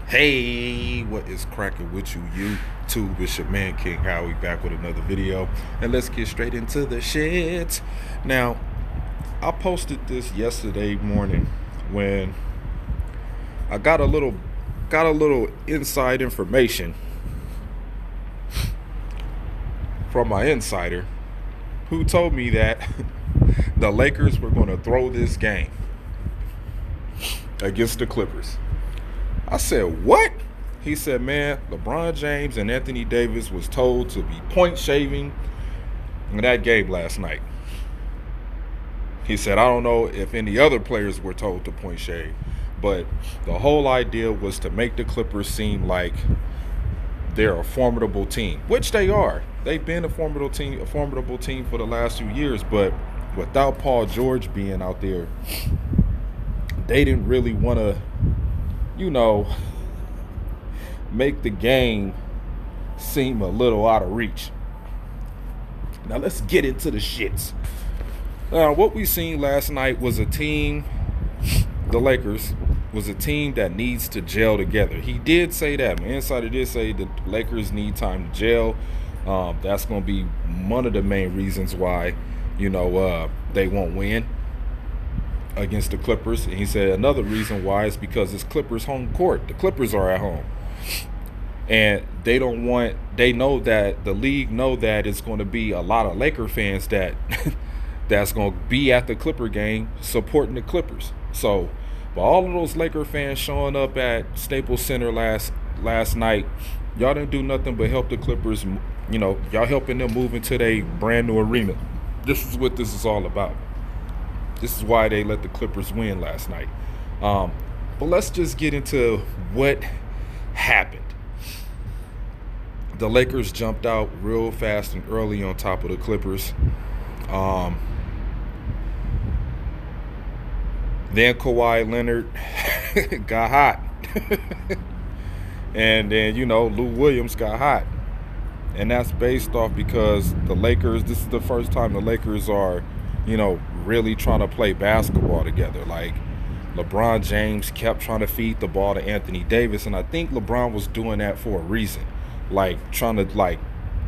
Hey, what is cracking with you, YouTube? It's your man King Howie back with another video, and let's get straight into the shit. Now, I posted this yesterday morning when I got a little inside information from my insider, who told me that the Lakers were going to throw this game against the Clippers. I said, what? He said, man, LeBron James and Anthony Davis was told to be point shaving in that game last night. He said, I don't know if any other players were told to point shave, but the whole idea was to make the Clippers seem like they're a formidable team, which they are. They've been a formidable team for the last few years, but without Paul George being out there, they didn't really want to make the game seem a little out of reach. Now let's get into the shits. Now, what we seen last night was a team, the Lakers, was a team that needs to gel together. He did say that. My insider did say the Lakers need time to gel. That's going to be one of the main reasons why, they won't win against the Clippers. And he said another reason why is because it's Clippers home court. The Clippers are at home, and they know that the league know that it's going to be a lot of Laker fans that's going to be at the Clipper game supporting the Clippers. So for all of those Laker fans showing up at Staples Center last night, y'all didn't do nothing but help the Clippers. Y'all helping them move into their brand new arena. This is what this is all about. This is why they let the Clippers win last night. But let's just get into what happened. The Lakers jumped out real fast and early on top of the Clippers. Then Kawhi Leonard got hot. And then, Lou Williams got hot. And that's based off because the Lakers, this is the first time the Lakers are, really trying to play basketball together. Like, LeBron James kept trying to feed the ball to Anthony Davis, and I think LeBron was doing that for a reason. Like, trying to,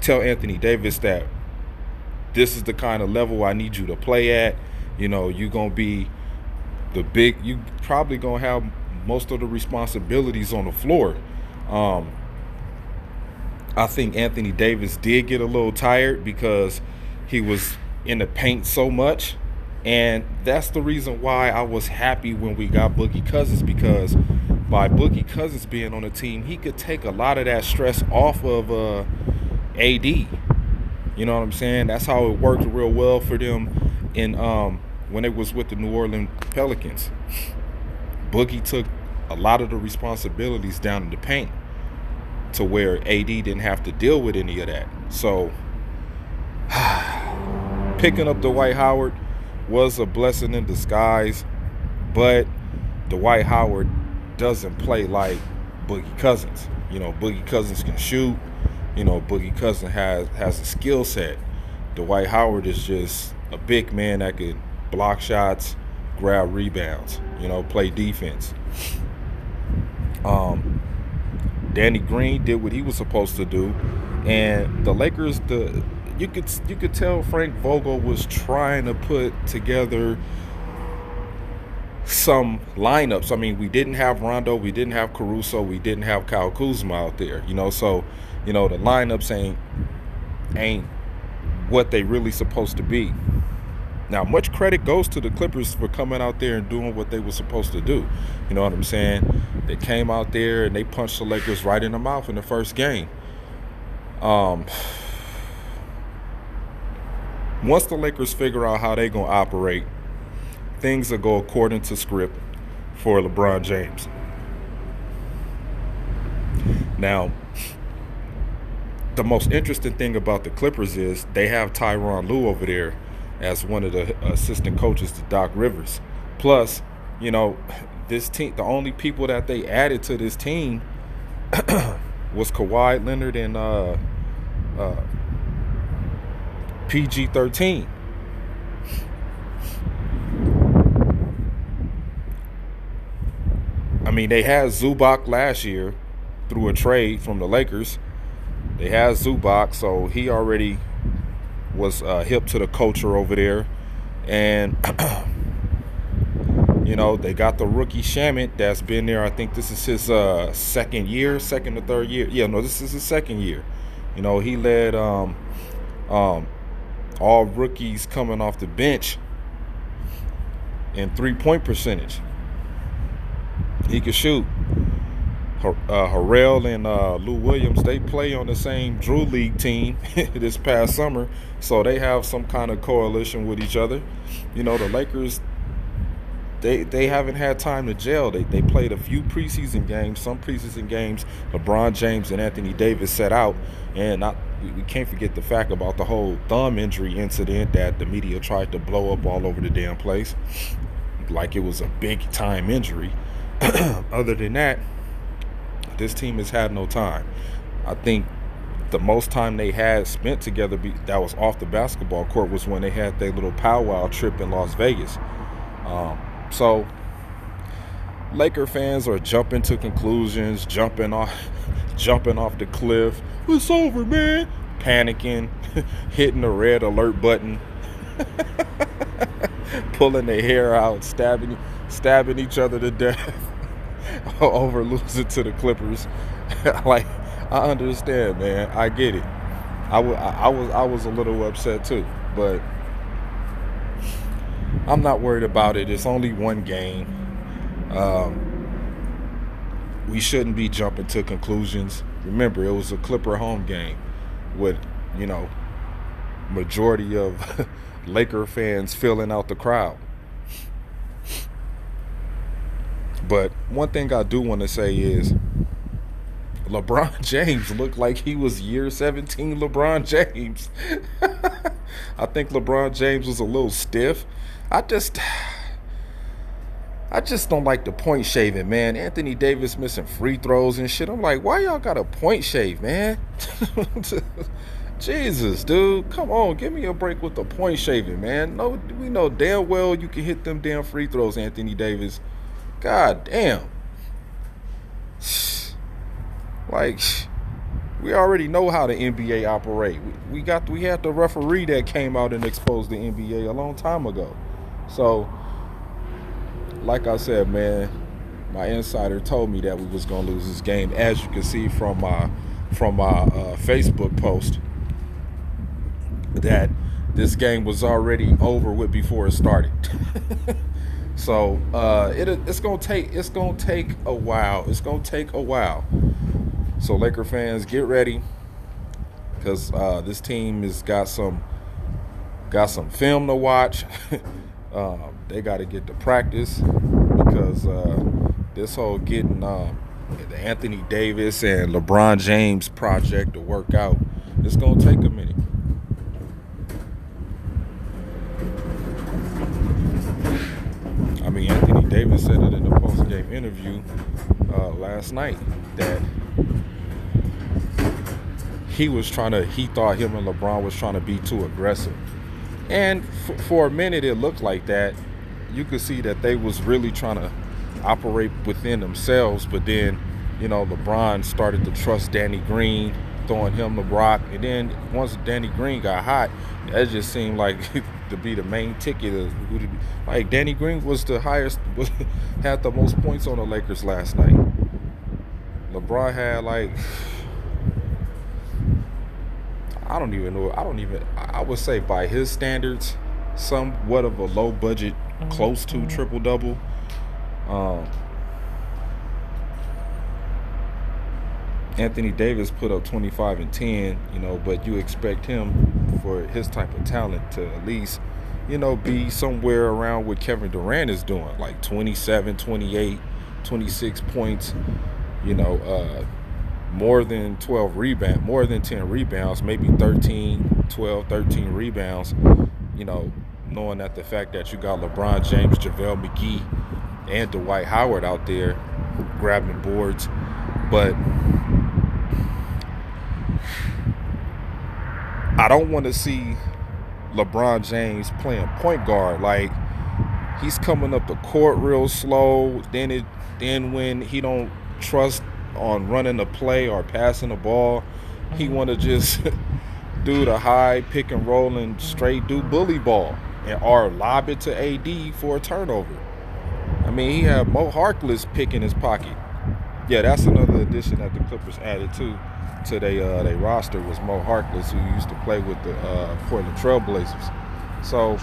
tell Anthony Davis that this is the kind of level I need you to play at. You're going to be you probably going to have most of the responsibilities on the floor. I think Anthony Davis did get a little tired because he was in the paint so much. And that's the reason why I was happy when we got Boogie Cousins, because by Boogie Cousins being on the team, he could take a lot of that stress off of AD. You know what I'm saying? That's how it worked real well for them in when it was with the New Orleans Pelicans. Boogie took a lot of the responsibilities down in the paint to where AD didn't have to deal with any of that. So picking up Dwight Howard was a blessing in disguise, but Dwight Howard doesn't play like Boogie Cousins. Boogie Cousins can shoot. Boogie Cousins has a skill set. Dwight Howard is just a big man that could block shots, grab rebounds, play defense. Danny Green did what he was supposed to do, and the Lakers, you could tell Frank Vogel was trying to put together some lineups. I mean, we didn't have Rondo, we didn't have Caruso, we didn't have Kyle Kuzma out there. So the lineups ain't what they really supposed to be. Now, much credit goes to the Clippers for coming out there and doing what they were supposed to do. You know what I'm saying? They came out there and they punched the Lakers right in the mouth in the first game. Once the Lakers figure out how they're going to operate, things will go according to script for LeBron James. Now, the most interesting thing about the Clippers is they have Tyronn Lue over there as one of the assistant coaches to Doc Rivers. Plus, this team, the only people that they added to this team was Kawhi Leonard and PG-13. I mean, they had Zubac last year through a trade from the Lakers. They had Zubac, so he already was hip to the culture over there. And, they got the rookie Shamet that's been there. I think this is his second or third year. Yeah, no, this is his second year. He led all rookies coming off the bench in 3-point percentage. He could shoot. Harrell and Lou Williams, they play on the same Drew League team this past summer, so they have some kind of coalition with each other. The Lakers, they haven't had time to gel. They played a few preseason games. Some preseason games, LeBron James and Anthony Davis set out, and we can't forget the fact about the whole thumb injury incident that the media tried to blow up all over the damn place, like it was a big-time injury. Other than that, this team has had no time. I think the most time they had spent together that was off the basketball court was when they had their little powwow trip in Las Vegas. So Laker fans are jumping to conclusions, jumping off the cliff. It's over, man. Panicking, hitting the red alert button, pulling their hair out, stabbing each other to death over losing to the Clippers. Like, I understand, man. I get it. I was a little upset too, but I'm not worried about it. It's only one game. We shouldn't be jumping to conclusions. Remember, it was a Clipper home game with, majority of Laker fans filling out the crowd. But one thing I do want to say is LeBron James looked like he was year 17 LeBron James. I think LeBron James was a little stiff. I just don't like the point shaving, man. Anthony Davis missing free throws and shit. I'm like, why y'all got a point shave, man? Jesus, dude. Come on, give me a break with the point shaving, man. No, we know damn well you can hit them damn free throws, Anthony Davis. God damn. Like, we already know how the NBA operate. We had the referee that came out and exposed the NBA a long time ago. So, like I said, man, my insider told me that we was gonna lose this game, as you can see from my Facebook post, that this game was already over with before it started. So it's gonna take a while. It's gonna take a while. So Laker fans, get ready, because this team has got some film to watch. They got to get to practice, because this whole getting the Anthony Davis and LeBron James project to work out, it's gonna take a minute. I mean, Anthony Davis said it in the post-game interview last night that he thought him and LeBron was trying to be too aggressive. And for a minute, it looked like that. You could see that they was really trying to operate within themselves. But then, LeBron started to trust Danny Green, throwing him the rock. And then once Danny Green got hot, that just seemed like to be the main ticket. Like, Danny Green was had the most points on the Lakers last night. LeBron had I would say by his standards, somewhat of a low budget, close to triple-double. Anthony Davis put up 25 and 10, but you expect him, for his type of talent, to at least, be somewhere around what Kevin Durant is doing, like 27, 28, 26 points, more than 10 rebounds, maybe 12, 13 rebounds, knowing that the fact that you got LeBron James, JaVale McGee, and Dwight Howard out there grabbing boards. But I don't want to see LeBron James playing point guard. Like, he's coming up the court real slow. Then Then when he don't trust on running the play or passing the ball, he want to just do the high pick and roll and straight do bully ball or lob it to AD for a turnover. I mean, he had Mo Harkless picking his pocket. Yeah, that's another addition that the Clippers added to their roster was Mo Harkless, who used to play with the Portland Trailblazers. So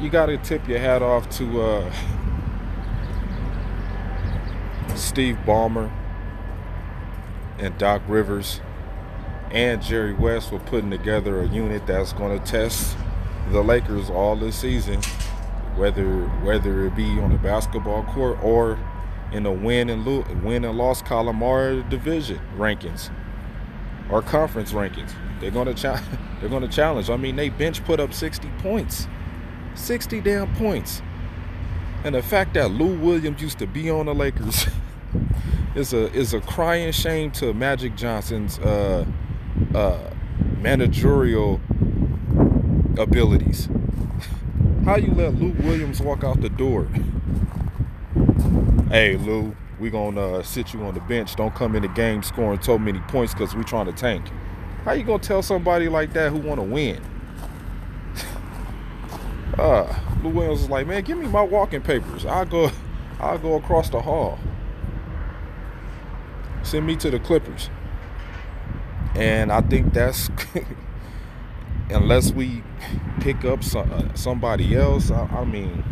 you got to tip your hat off to Steve Ballmer and Doc Rivers and Jerry West for putting together a unit that's going to test the Lakers all this season, whether it be on the basketball court or in the win and loss column or division rankings or conference rankings. They're going to challenge. I mean, they bench put up 60 points, 60 damn points, and the fact that Lou Williams used to be on the Lakers is a crying shame to Magic Johnson's managerial abilities. How you let Lou Williams walk out the door? Hey, Lou, we gonna sit you on the bench. Don't come in the game scoring so many points because we trying to tank. How you gonna tell somebody like that who want to win? Lou Williams was like, man, give me my walking papers. I'll go across the hall. Send me to the Clippers. And I think that's unless we pick up somebody else. I mean,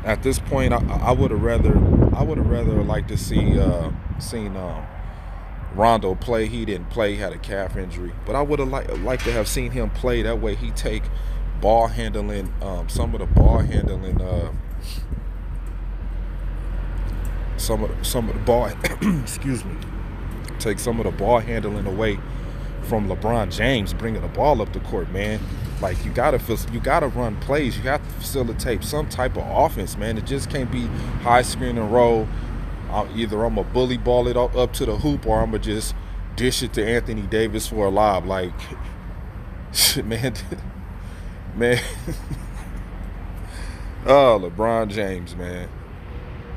at this point, I would have rather liked to seen Rondo play. He didn't play, had a calf injury, but I would have liked to have seen him play. That way, he take ball handling, some of the ball handling, some of the ball. Excuse me. Take some of the ball handling away from LeBron James, bringing the ball up the court, man. Like you gotta run plays. You have to facilitate some type of offense, man. It just can't be high screen and roll. Either I'm gonna bully ball it up to the hoop, or I'm gonna just dish it to Anthony Davis for a lob. Like, man. Oh, LeBron James, man.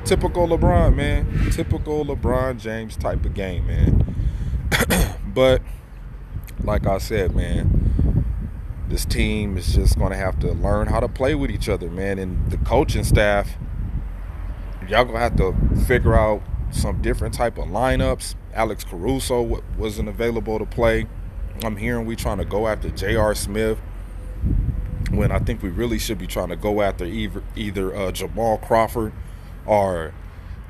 Typical LeBron, man. Typical LeBron James type of game, man. But like I said, man, this team is just going to have to learn how to play with each other, man. And the coaching staff, y'all going to have to figure out some different type of lineups. Alex Caruso wasn't available to play. I'm hearing we trying to go after J.R. Smith when I think we really should be trying to go after either Jamal Crawford or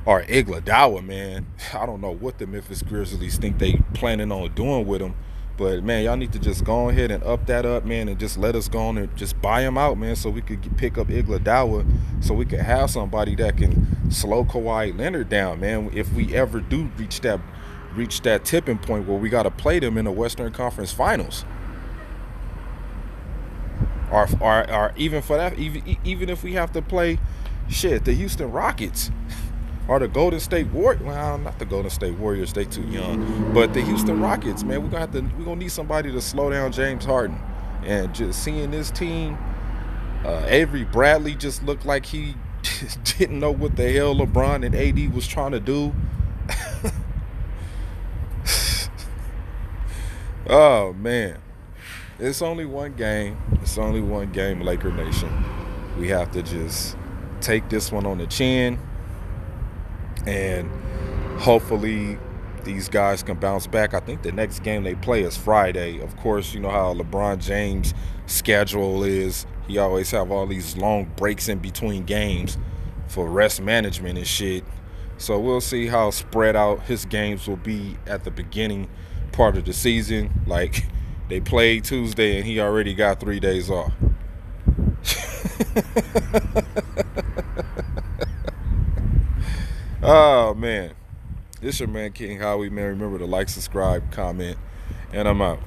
Iguodala, man. I don't know what the Memphis Grizzlies think they planning on doing with him. But, man, y'all need to just go ahead and up that up, man, and just let us go on and just buy him out, man, so we could pick up Iguodala, so we could have somebody that can slow Kawhi Leonard down, man, if we ever do reach that tipping point where we got to play them in the Western Conference Finals. Or even for that, even if we have to play, the Houston Rockets. Or the Golden State Warriors. Well, not the Golden State Warriors. They too young. But the Houston Rockets, man, we're gonna need somebody to slow down James Harden. And just seeing this team, Avery Bradley just looked like he didn't know what the hell LeBron and AD was trying to do. Oh man, it's only one game. It's only one game, Laker Nation. We have to just take this one on the chin. And hopefully these guys can bounce back. I think the next game they play is Friday. Of course, you know how LeBron James' schedule is. He always have all these long breaks in between games for rest management and shit. So we'll see how spread out his games will be at the beginning part of the season. Like, they played Tuesday and he already got 3 days off. Oh, man. This your man, King Howie, man. Remember to like, subscribe, comment, and I'm out.